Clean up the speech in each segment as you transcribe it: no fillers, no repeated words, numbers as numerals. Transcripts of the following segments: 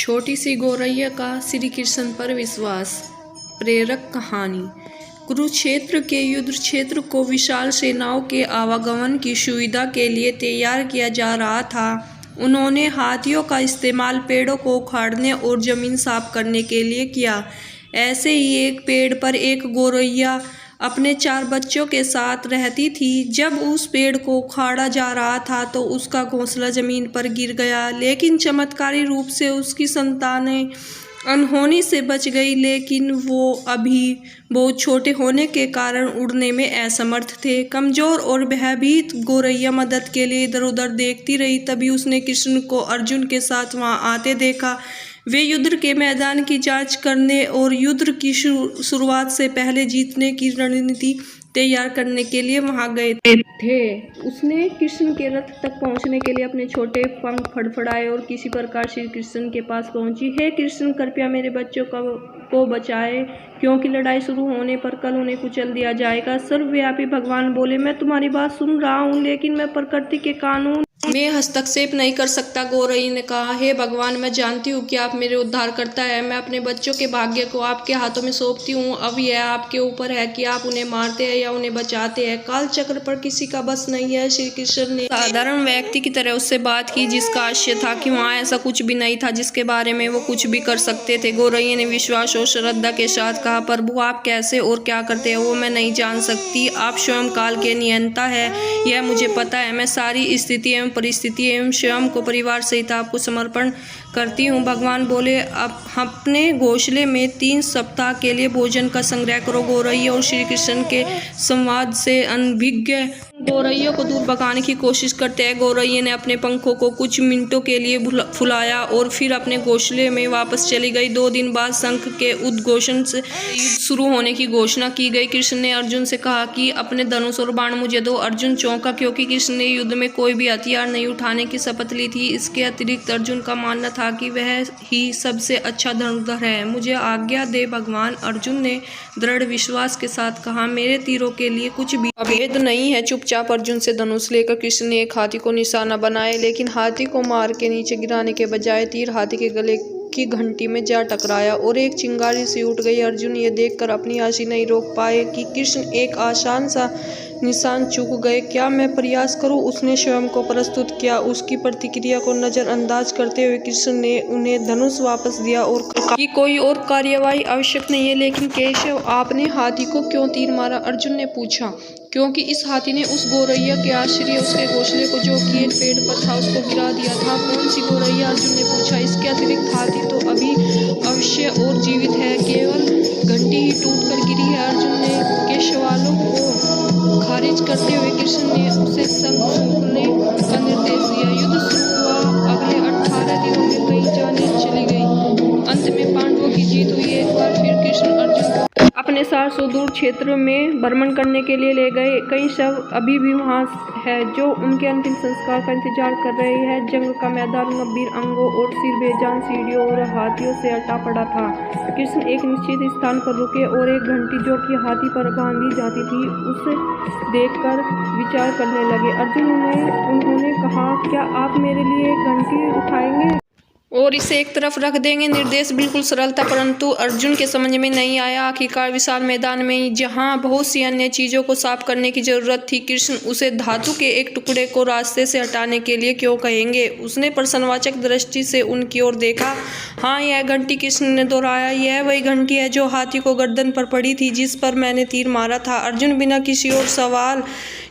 छोटी सी गौरैया का श्री कृष्ण पर विश्वास। प्रेरक कहानी। कुरुक्षेत्र के युद्ध क्षेत्र को विशाल सेनाओं के आवागमन की सुविधा के लिए तैयार किया जा रहा था। उन्होंने हाथियों का इस्तेमाल पेड़ों को उखाड़ने और जमीन साफ करने के लिए किया। ऐसे ही एक पेड़ पर एक गौरैया अपने 4 बच्चों के साथ रहती थी। जब उस पेड़ को उखाड़ा जा रहा था तो उसका घोंसला जमीन पर गिर गया, लेकिन चमत्कारी रूप से उसकी संतानें अनहोनी से बच गई। लेकिन वो अभी बहुत छोटे होने के कारण उड़ने में असमर्थ थे। कमजोर और भयभीत गौरैया मदद के लिए इधर उधर देखती रही। तभी उसने कृष्ण को अर्जुन के साथ वहां आते देखा। वे युद्ध के मैदान की जांच करने और युद्ध की शुरुआत से पहले जीतने की रणनीति तैयार करने के लिए वहां गए थे। उसने कृष्ण के रथ तक पहुंचने के लिए अपने छोटे पंख फड़फड़ाए और किसी प्रकार श्री कृष्ण के पास पहुंची। हे कृष्ण, कृपया मेरे बच्चों को बचाए, क्योंकि लड़ाई शुरू होने पर कल उन्हें कुचल दिया जाएगा। सर्वव्यापी भगवान बोले, मैं तुम्हारी बात सुन रहा हूँ, लेकिन मैं प्रकृति के कानून में हस्तक्षेप नहीं कर सकता। गौरैया ने कहा, हे भगवान, मैं जानती हूँ कि आप मेरे उद्धार करता है। मैं अपने बच्चों के भाग्य को आपके हाथों में सौंपती हूँ। अब यह आपके ऊपर है कि आप उन्हें मारते हैं या उन्हें बचाते हैं। काल चक्र पर किसी का बस नहीं है। श्री कृष्ण ने साधारण व्यक्ति की तरह उससे बात की, जिसका आशय था कि वहाँ ऐसा कुछ भी नहीं था जिसके बारे में वो कुछ भी कर सकते थे। गौरैया ने विश्वास और श्रद्धा के साथ कहा, प्रभु, आप कैसे और क्या करते हैं वो मैं नहीं जान सकती। आप स्वयं काल के नियंता है, यह मुझे पता है। मैं सारी स्थिति एवं परिस्थिति एवं स्वयं को परिवार सहित आपको समर्पण करती हूँ। भगवान बोले, अब अपने घोंसले में 3 सप्ताह के लिए भोजन का संग्रह करो। गौरैया और श्री कृष्ण के संवाद से अनभिज्ञ गौरैया को दूर भगाने की कोशिश करते हैं। गौरैया ने अपने पंखों को कुछ मिनटों के लिए फुलाया और फिर अपने घोंसले में वापस चली गई। 2 दिन बाद शंख के उद्घोषण से युद्ध शुरू होने की घोषणा की गई। कृष्ण ने अर्जुन से कहा कि अपने धनुष और बाण मुझे दो। अर्जुन चौंका, क्योंकि कृष्ण ने युद्ध में कोई भी हथियार नहीं उठाने की शपथ ली थी। इसके अतिरिक्त अर्जुन का मानना था कि वह ही सबसे अच्छा धनुर्धर है। मुझे आज्ञा दे भगवान, अर्जुन ने दृढ़ विश्वास के साथ कहा, मेरे तीरों के लिए कुछ भी अभेद नहीं है। चुपचाप अर्जुन से धनुष लेकर कृष्ण ने एक हाथी को निशाना बनाया, लेकिन हाथी को मार के नीचे गिराने के बजाय तीर हाथी के गले की घंटी में जा टकराया और एक चिंगारी सी उठ गई। अर्जुन ये देखकर अपनी हंसी नहीं रोक पाए कि कृष्ण एक आसान सा निशान चूक गए। क्या मैं प्रयास करूं? उसने स्वयं को प्रस्तुत किया। उसकी प्रतिक्रिया को नजरअंदाज करते हुए कृष्ण ने उन्हें धनुष वापस दिया और कहा कि कोई और कार्यवाही आवश्यक नहीं है। लेकिन केशव, आपने हाथी को क्यों तीर मारा? अर्जुन ने पूछा। क्योंकि इस हाथी ने उस गौरैया के आश्रय उसके घोंसले को जो कि एक पेड़ पर था उसको गिरा दिया था। कौन सी गौरैया? अर्जुन ने पूछा। इसके अतिरिक्त हाथी तो अभी अवश्य और जीवित है, केवल घंटी ही टूट कर गिरी है। अर्जुन ने के सवालों को खारिज करते हुए कृष्ण ने उसे शंख फूंकने का निर्देश दिया। युद्ध शुरू हुआ। अगले 18 दिनों में कई जानें चली गई। अंत में पांडवों की जीत हुई। एक बार फिर कृष्ण अर्जुन को अपने 400 दूर क्षेत्र में भ्रमण करने के लिए ले गए। कई शव अभी भी वहां है जो उनके अंतिम संस्कार का इंतजार कर रहे हैं। जंग का मैदान गंभीर अंगों और सिर बेजान सीढ़ियों और हाथियों से अटा पड़ा था। कृष्ण एक निश्चित स्थान पर रुके और एक घंटी जो कि हाथी पर बांधी जाती थी उसे देखकर विचार करने लगे। अर्जुन उन्होंने कहा, क्या आप मेरे लिए एक घंटी उठाएंगे और इसे एक तरफ रख देंगे? निर्देश बिल्कुल सरल था, परंतु अर्जुन के समझ में नहीं आया। आखिरकार विशाल मैदान में जहां बहुत सी अन्य चीजों को साफ करने की जरूरत थी, कृष्ण उसे धातु के एक टुकड़े को रास्ते से हटाने के लिए क्यों कहेंगे? उसने प्रश्नवाचक दृष्टि से उनकी ओर देखा। हाँ, यह घंटी, कृष्ण ने दोहराया, यह वही घंटी है जो हाथी को गर्दन पर पड़ी थी, जिस पर मैंने तीर मारा था। अर्जुन बिना किसी और सवाल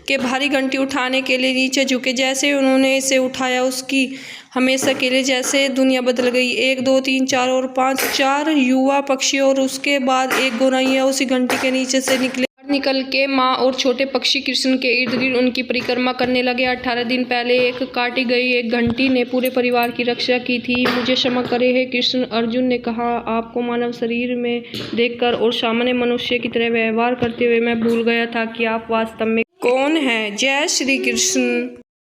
के भारी घंटी उठाने के लिए नीचे झुके। जैसे ही उन्होंने इसे उठाया, उसकी हमेशा के लिए जैसे दुनिया बदल गई। 1 2 3 4 और 5 4 युवा पक्षी और उसके बाद एक गौरैया उसी घंटी के नीचे से निकल के माँ और छोटे पक्षी कृष्ण के इर्द गिर्द उनकी परिक्रमा करने लगे। 18 दिन पहले एक काटी गई एक घंटी ने पूरे परिवार की रक्षा की थी। मुझे क्षमा करे हे कृष्ण, अर्जुन ने कहा। आपको मानव शरीर में देखकर और सामान्य मनुष्य की तरह व्यवहार करते हुए मैं भूल गया था कि आप वास्तव में कौन हैं। जय श्री कृष्ण।